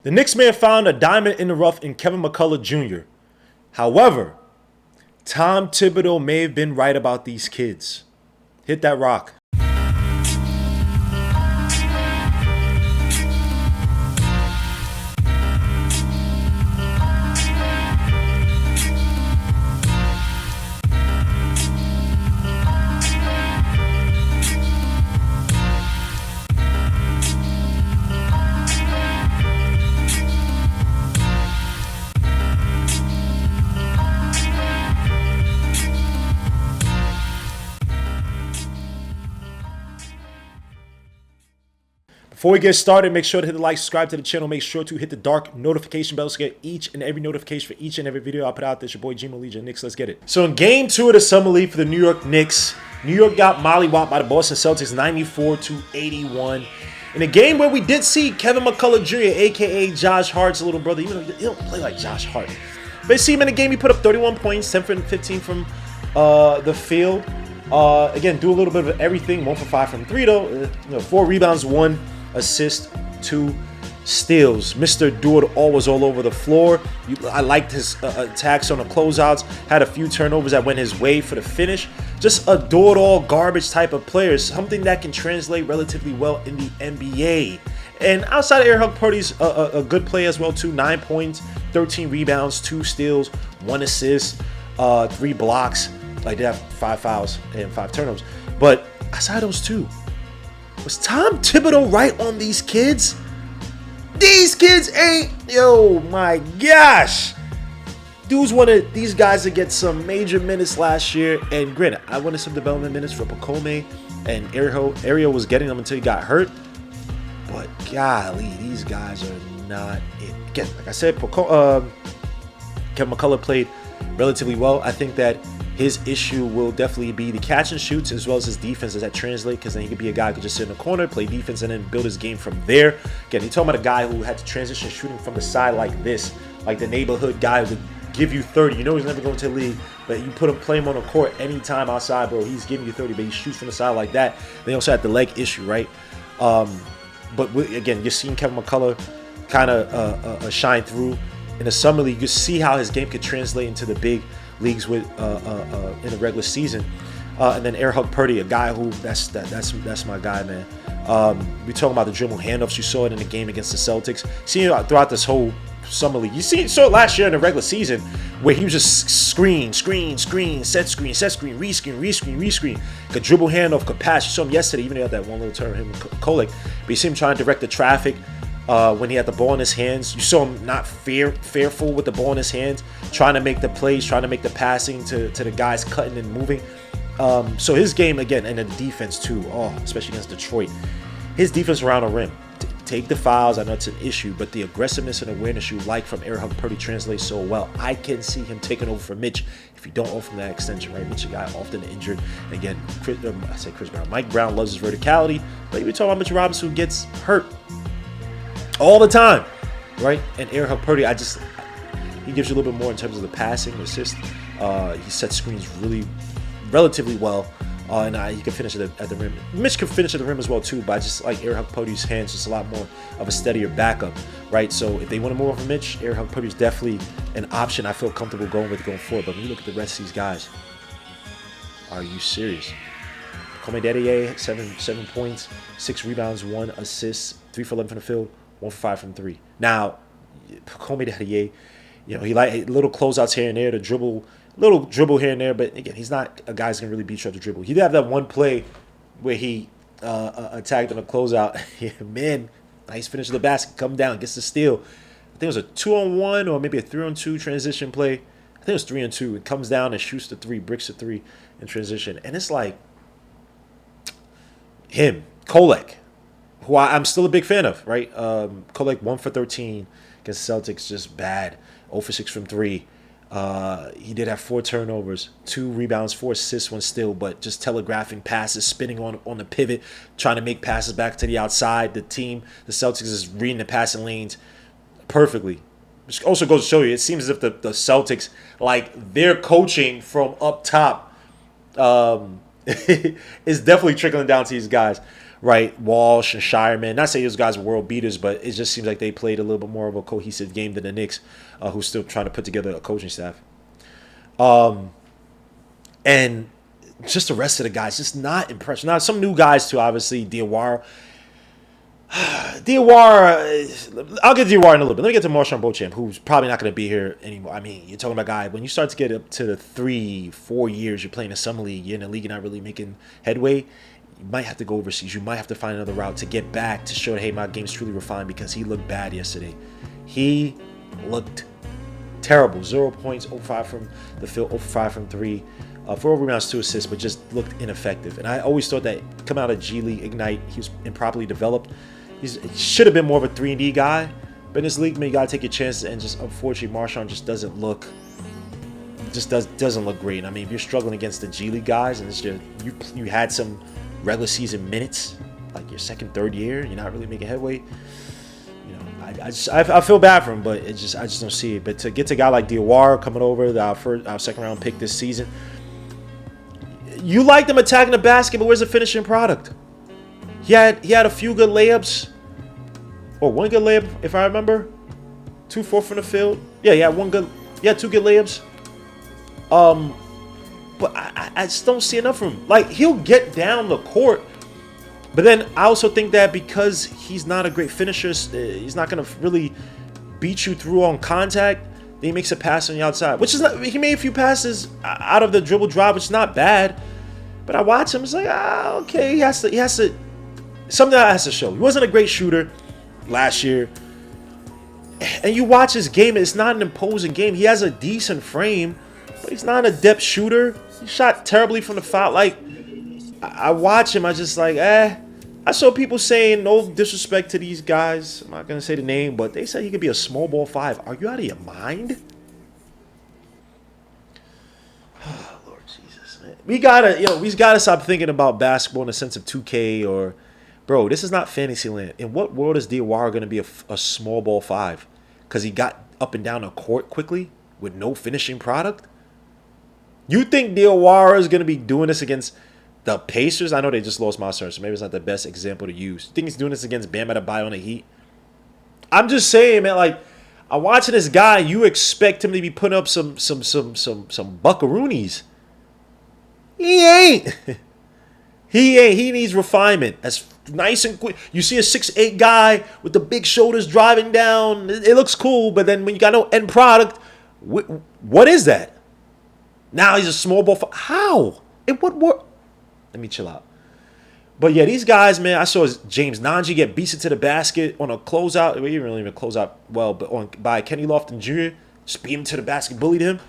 The Knicks may have found a diamond in the rough in Kevin McCullar Jr. However, Tom Thibodeau may have been right about these kids. Hit that rock. Before we get started, make sure to hit the like, subscribe to the channel. Make sure to hit the dark notification bell to get each and every notification for each and every video I put out. This your boy G Legion Knicks. Let's get it. So in game 2 of the summer league for the New York Knicks, New York got mollywopped by the Boston Celtics 94-81. In a game where we did see Kevin McCullar Jr., aka Josh Hart's little brother, even though he don't play like Josh Hart. But you see him in the game, he put up 31 points, 10 for 15 from the field. Again, do a little bit of everything. 1 for 5 from 3 though. 4 rebounds, 1 assist, 2 steals. Mr. Do-It-All was all over the floor. I liked his attacks on the closeouts. Had a few turnovers that went his way for the finish. Just a do-it-all garbage type of player. Something that can translate relatively well in the NBA. And outside of Eric Purdy's a good play as well too. 9 points, 13 rebounds, 2 steals, 1 assist, 3 blocks. Like they have 5 fouls and 5 turnovers. But outside of those 2, was Tom Thibodeau right on these kids? These kids ain't, yo, my gosh. Dudes wanted these guys to get some major minutes last year. And granted, I wanted some development minutes for Pacome, and Ariel was getting them until he got hurt. But golly, these guys are not it. Again, like I said, Kevin McCullar played relatively well. I think that his issue will definitely be the catch and shoots as well as his defense. Does that translate? Because then he could be a guy who could just sit in the corner, play defense, and then build his game from there. Again, you're talking about a guy who had to transition shooting from the side like this, like the neighborhood guy who would give you 30. You know he's never going to the league, but you play him on the court anytime outside, bro. He's giving you 30, but he shoots from the side like that. They also had the leg issue, right? But again, you're seeing Kevin McCullar kind of shine through in the summer league. You see how his game could translate into the big leagues with in the regular season, and then Eric Purdy, a guy who that's my guy, man. We talking about the dribble handoffs. You saw it in the game against the Celtics. Seeing it throughout this whole summer league. You saw it last year in the regular season where he was just screen, set screen. Could dribble handoff, could pass. You saw him yesterday, even though he had that one little turn, him and Kolek. But you see him trying to direct the traffic. When he had the ball in his hands, you saw him not fearful with the ball in his hands, trying to make the plays, trying to make the passing to the guys cutting and moving. So his game, again, and the defense too, especially against Detroit. His defense around the rim. Take the fouls, I know it's an issue, but the aggressiveness and awareness you like from Eric Purdy translates so well. I can see him taking over for Mitch if you don't offer him that extension, right? Mitch, a guy often injured. Again, Chris Brown. Mike Brown loves his verticality, but you're talking about Mitchell Robinson who gets hurt all the time, right? And Eric Purdy, he gives you a little bit more in terms of the passing, assist. He sets screens relatively well, and he can finish at the rim. Mitch can finish at the rim as well too, but I just like Eric Purdy's hands, just a lot more of a steadier backup, right? So if they want to move on from Mitch, Eric Purdy is definitely an option I feel comfortable going forward. But when you look at the rest of these guys, are you serious? Come Dedier, 7 points, 6 rebounds, 1 assist, 3 for 11 from the field, 1 for 5 from 3. Now, Pacome Dedier, he like little closeouts here and there, little dribble here and there, but again, he's not a guy who's going to really beat you at the dribble. He did have that one play where he attacked on a closeout. Yeah, man, nice finish of the basket, come down, gets the steal. I think it was a 2-on-1 or maybe a 3-on-2 transition play. I think it was 3-on-2. It comes down and shoots the 3, bricks the 3 in transition. And it's like him, Kolek, who I'm still a big fan of, right? Kolek 1 for 13 against the Celtics, just bad. 0 for 6 from 3. He did have 4 turnovers, 2 rebounds, 4 assists, 1 steal, but just telegraphing passes, spinning on the pivot, trying to make passes back to the outside. The Celtics is reading the passing lanes perfectly. Which also goes to show you, it seems as if the Celtics, like their coaching from up top is definitely trickling down to these guys, right? Walsh and Shireman. Not saying those guys were world beaters, but it just seems like they played a little bit more of a cohesive game than the Knicks, who's still trying to put together a coaching staff. And just the rest of the guys, just not impressed. Now, some new guys too, obviously. Diawara, I'll get Diawara in a little bit. Let me get to Marshawn Beauchamp, who's probably not going to be here anymore. I mean, you're talking about a guy, when you start to get up to the 3-4 years you're playing in summer league, you're in the league, you're not really making headway, you might have to go overseas. You might have to find another route to get back to show that, hey, my game's truly refined, because he looked bad yesterday. He looked terrible. 0 points, 0-5 from the field, 0-5 from 3. 4 rebounds, 2 assists, but just looked ineffective. And I always thought that coming out of G League Ignite, he was improperly developed. He should have been more of a 3-and-D guy. But in this league, man, you got to take your chances. And just unfortunately, Marshawn just doesn't look great. I mean, if you're struggling against the G League guys, and it's just, you had some regular season minutes, like your second, third year, you're not really making headway. You know, I feel bad for him, but I just don't see it. But to get to a guy like Diawara coming over, our second round pick this season, you like them attacking the basket, but where's the finishing product? He had a few good layups, or one good layup, if I remember. 2-4 from the field. Yeah, he had 2 good layups. But I just don't see enough from him. Like, he'll get down the court, but then I also think that because he's not a great finisher, he's not gonna really beat you through on contact. Then he makes a pass on the outside, which is not. He made a few passes out of the dribble drive, which is not bad. But I watch him, it's like, okay, he has to. Something that has to show. He wasn't a great shooter last year. And you watch his game, it's not an imposing game. He has a decent frame, but he's not an adept shooter. He shot terribly from the foul. Like, I watch him, I just like, I saw people saying, no disrespect to these guys, I'm not going to say the name, but they said he could be a small ball 5. Are you out of your mind? Lord Jesus, man. We gotta stop thinking about basketball in the sense of 2K or... Bro, this is not fantasy land. In what world is Diawara going to be a small ball 5? Because he got up and down the court quickly with no finishing product? You think Diawara is going to be doing this against the Pacers? I know they just lost Miles Turner, so maybe it's not the best example to use. You think he's doing this against Bam Adebayo on the Heat? I'm just saying, man, like, I'm watching this guy, you expect him to be putting up some buckaroonies. He ain't. He needs refinement. That's nice and quick. You see a 6'8" guy with the big shoulders driving down. It looks cool, but then when you got no end product, what is that? Now he's a small ball. How? It would work. Let me chill out. But yeah, these guys, man, I saw James Nanji get beasted to the basket on a closeout. Well, he didn't really even close out well, but by Kenny Lofton Jr. Just beat him to the basket, bullied him.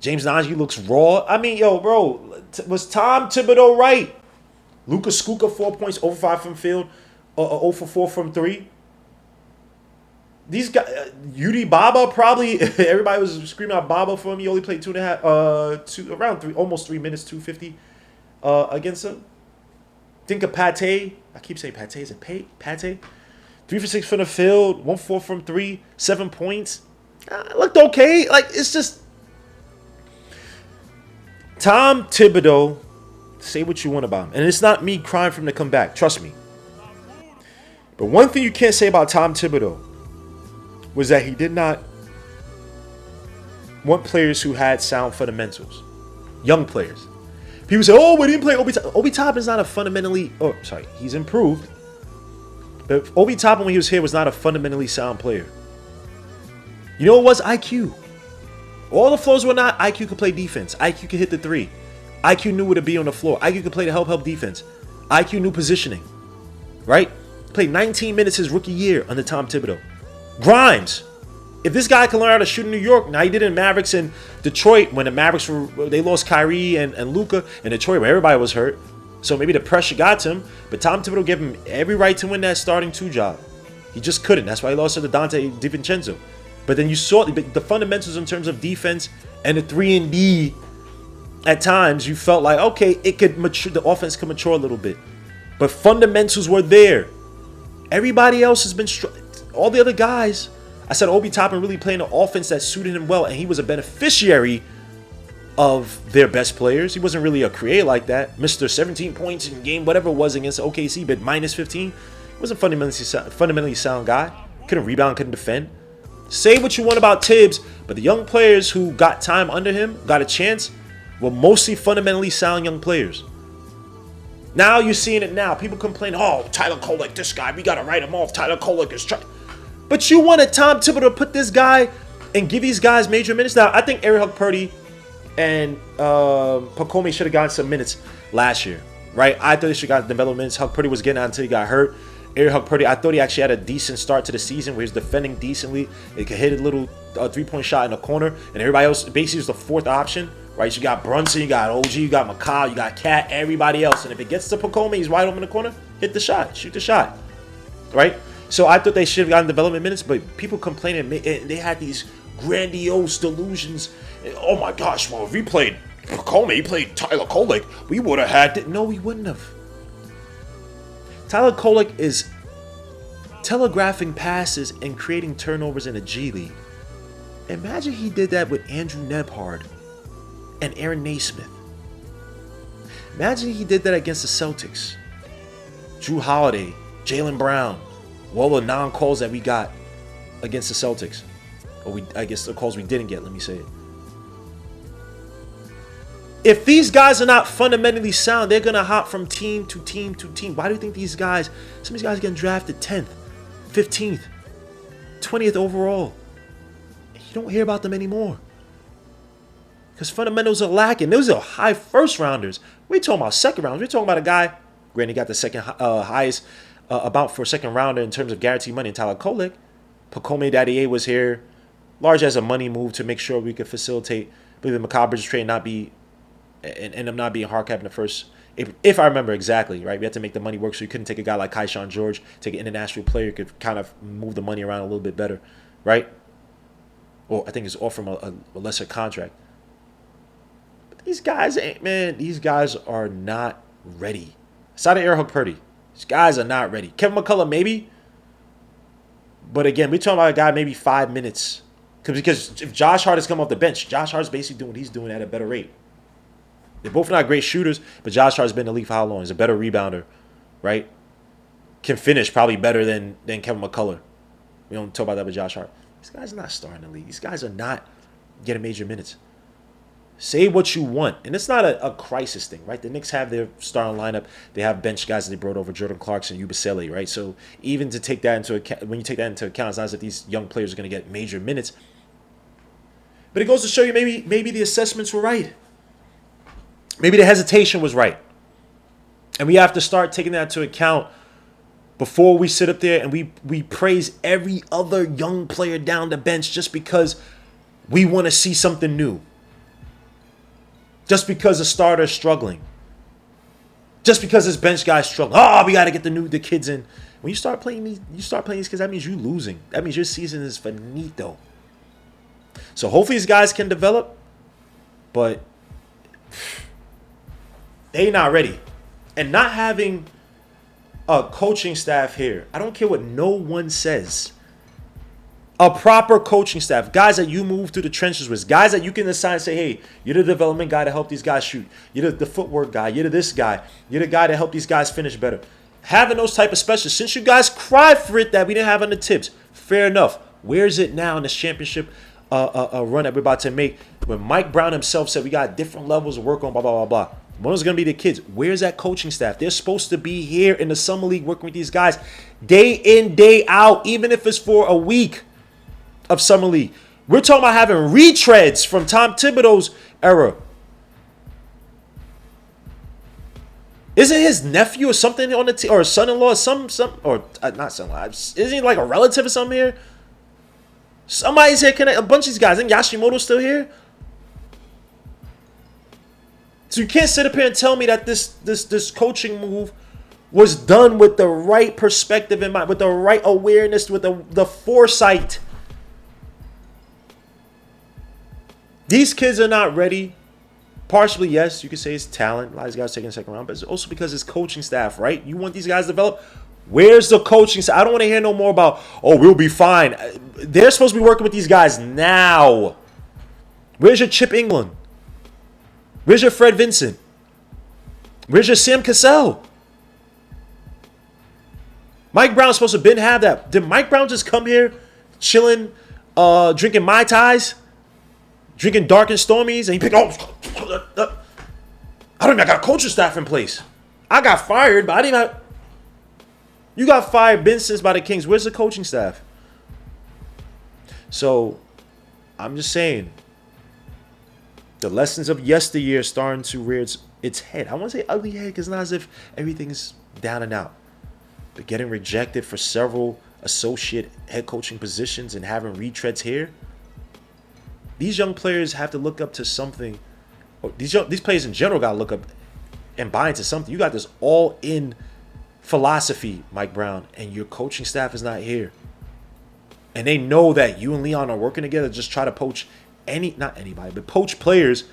James Nanji looks raw. I mean, yo, bro, was Tom Thibodeau right? Luka Skuka, 4 points, 0-5 from field, 0-4 from 3. These guys, UD Baba probably, everybody was screaming out Baba for him. He only played almost 3 minutes, 250 against him. Think of Pate. I keep saying Pate. Is it Pate? 3 for 6 from the field, 1-4 from 3, 7 points. Looked okay. Like, it's just Tom Thibodeau. Say what you want about him. And it's not me crying for him to come back. Trust me. But one thing you can't say about Tom Thibodeau was that he did not want players who had sound fundamentals. Young players. People say, oh, we didn't play Obi Toppin. Obi Toppin's not a fundamentally... Oh, sorry. He's improved. But Obi Toppin, when he was here, was not a fundamentally sound player. You know what was? IQ. All the flows were not IQ could play defense. IQ could hit the 3. IQ knew where to be on the floor. IQ could play the help defense. IQ knew positioning. Right? Played 19 minutes his rookie year under Tom Thibodeau. Grimes. If this guy can learn how to shoot in New York, now he did in Mavericks and Detroit when the Mavericks they lost Kyrie and Luka in Detroit where everybody was hurt. So maybe the pressure got to him. But Tom Thibodeau gave him every right to win that starting 2 job. He just couldn't. That's why he lost to the Dante DiVincenzo. But then you saw the fundamentals in terms of defense and the 3-and-D. At times, you felt like, okay, it could mature, the offense could mature a little bit. But fundamentals were there. Everybody else has been... all the other guys... I said Obi Toppin really playing an offense that suited him well, and he was a beneficiary of their best players. He wasn't really a creator like that. Mr. 17 points in game, whatever it was against OKC, but minus 15. He wasn't fundamentally sound guy. Couldn't rebound, couldn't defend. Say what you want about Tibbs, but the young players who got time under him, got a chance, were mostly fundamentally sound young players. Now you're seeing it now. People complain, oh, Tyler Kolek, this guy, we got to write him off. Tyler Kolek is trying. But you wanted Tom Thibodeau to put this guy and give these guys major minutes. Now, I think Eric Purdy and Pacome should have gotten some minutes last year, right? I thought they should have gotten development minutes. Huck Purdy was getting out until he got hurt. Eric Purdy, I thought he actually had a decent start to the season where he was defending decently. He could hit a little three-point shot in the corner, and everybody else basically was the fourth option, right? You got Brunson, you got OG, you got Mccullar, you got Cat, everybody else. And if it gets to Pacome, he's wide open in the corner, hit the shot, shoot the shot, right? So I thought they should have gotten development minutes, but people complaining, they had these grandiose delusions. Oh my gosh, well, if we played Pacome, he played Tyler Kolek, we would have had it. No, we wouldn't have. Tyler Kolek is telegraphing passes and creating turnovers in the G League. Imagine he did that with Andrew Nebhard and Aaron Naismith. Imagine he did that against the Celtics. Drew Holiday, Jaylen Brown, all the non-calls that we got against the Celtics. Or I guess the calls we didn't get, let me say it. If these guys are not fundamentally sound, they're going to hop from team to team to team. Why do you think some of these guys getting drafted 10th, 15th, 20th overall? You don't hear about them anymore. Because fundamentals are lacking. Those are high first rounders. We're talking about second rounders. We're talking about a guy, granted, got the second highest amount for a second rounder in terms of guaranteed money in Tyler Kolek. Pacome Daddy was here, large as a money move to make sure we could facilitate, believe the Mccullar trade not be, and end up not being hard cap in the first, if I remember exactly, right? We had to make the money work, so you couldn't take a guy like Kaishan George, take an international player who could kind of move the money around a little bit better, right? Or I think it's offer him a lesser contract. But these guys these guys are not ready. Aside of Eric Purdy, these guys are not ready. Kevin McCullough, maybe. But again, we're talking about a guy maybe 5 minutes. Because if Josh Hart has come off the bench, Josh Hart's basically doing what he's doing at a better rate. They're both not great shooters, but Josh Hart's been in the league for how long? He's a better rebounder, right? Can finish probably better than Kevin McCullough. We don't talk about that with Josh Hart. These guys are not starting the league. These guys are not getting major minutes. Say what you want. And it's not a crisis thing, right? The Knicks have their starting lineup. They have bench guys that they brought over, Jordan Clarkson, Yubusele, right? So even to take that into account, when you take that into account, it's not as if these young players are going to get major minutes. But it goes to show you maybe the assessments were right. Maybe the hesitation was right. And we have to start taking that into account before we sit up there and we praise every other young player down the bench just because we want to see something new. Just because a starter is struggling. Just because this bench guy's struggling. Oh, we got to get the kids in. When you start playing these kids, that means you're losing. That means your season is finito. So hopefully these guys can develop, but they not ready. And not having a coaching staff here, I don't care what no one says. A proper coaching staff, guys that you move through the trenches with, guys that you can assign and say, hey, you're the development guy to help these guys shoot. You're the footwork guy. You're this guy. You're the guy to help these guys finish better. Having those type of specialists, since you guys cried for it that we didn't have on the tips, fair enough. Where's it now in this championship run that we're about to make? When Mike Brown himself said we got different levels to work on, blah, blah, blah, blah. One is going to be the kids. Where's that coaching staff? They're supposed to be here in the summer league working with these guys day in, day out, even if it's for a week of summer league. We're talking about having retreads from Tom Thibodeau's era. Isn't his nephew or something on the team, or son-in-law, or not son-in-law? Isn't he like a relative or something here? Somebody's here. A bunch of these guys. Isn't Yashimoto still here? So you can't sit up here and tell me that this coaching move was done with the right perspective in mind, with the right awareness, with the foresight. These kids are not ready. Partially, yes, you could say it's talent. A lot of these guys taking the second round, but it's also because it's coaching staff, right? You want these guys to develop. Where's the coaching staff? I don't want to hear no more about, oh, we'll be fine. They're supposed to be working with these guys now. Where's your Chip England? Where's your Fred Vincent? Where's your Sam Cassell? Mike Brown's supposed to been have that. Did Mike Brown just come here chilling, drinking Mai Tais, drinking dark and stormies, and he picked, I don't even got a coaching staff in place. I got fired, but I didn't have. You got fired, been since by the Kings. Where's the coaching staff? So, I'm just saying, the lessons of yesteryear starting to rear its head. I want to say ugly head because it's not as if everything's down and out. But getting rejected for several associate head coaching positions and having retreads here, these young players have to look up to something. These players in general got to look up and buy into something. You got this all-in philosophy, Mike Brown, and your coaching staff is not here. And they know that you and Leon are working together to just try to poach poach players,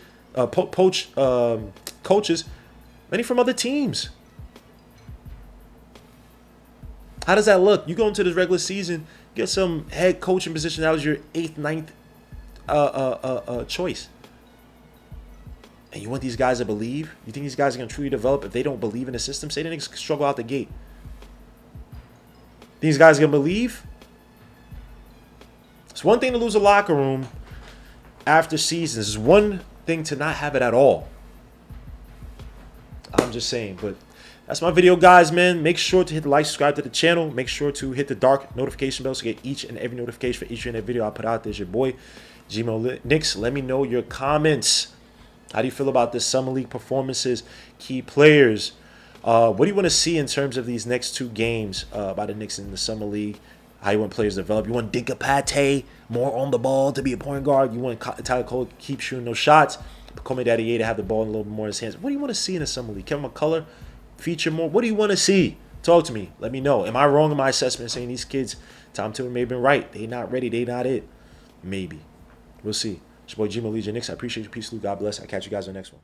coaches, many from other teams. How does that look? You go into this regular season, get some head coaching position. That was your 8th, 9th choice. And you want these guys to believe? You think these guys are going to truly develop if they don't believe in the system? Say they didn't struggle out the gate. These guys going to believe? It's one thing to lose a locker room after seasons. It's one thing to not have it at all. I'm just saying, but that's my video, guys, man. Make sure to hit the like, subscribe to the channel. Make sure to hit the dark notification bell to get each and every notification for each and every video I put out. There's your boy, Knicks. Let me know your comments. How do you feel about this Summer League performances, key players? What do you want to see in terms of these next 2 games by the Knicks in the Summer League? How you want players to develop? You want Dinka Pate more on the ball to be a point guard? You want Tyler Cole to keep shooting those shots? Call me Daddy A to have the ball in a little bit more in his hands. What do you want to see in the Summer League? Kevin McCullar feature more? What do you want to see? Talk to me. Let me know. Am I wrong in my assessment saying these kids, Tom Thibodeau may have been right? They not ready. They not it. Maybe. We'll see. It's your boy G. Legion Knicks. I appreciate you. Peace, Lou. God bless. I'll catch you guys on the next one.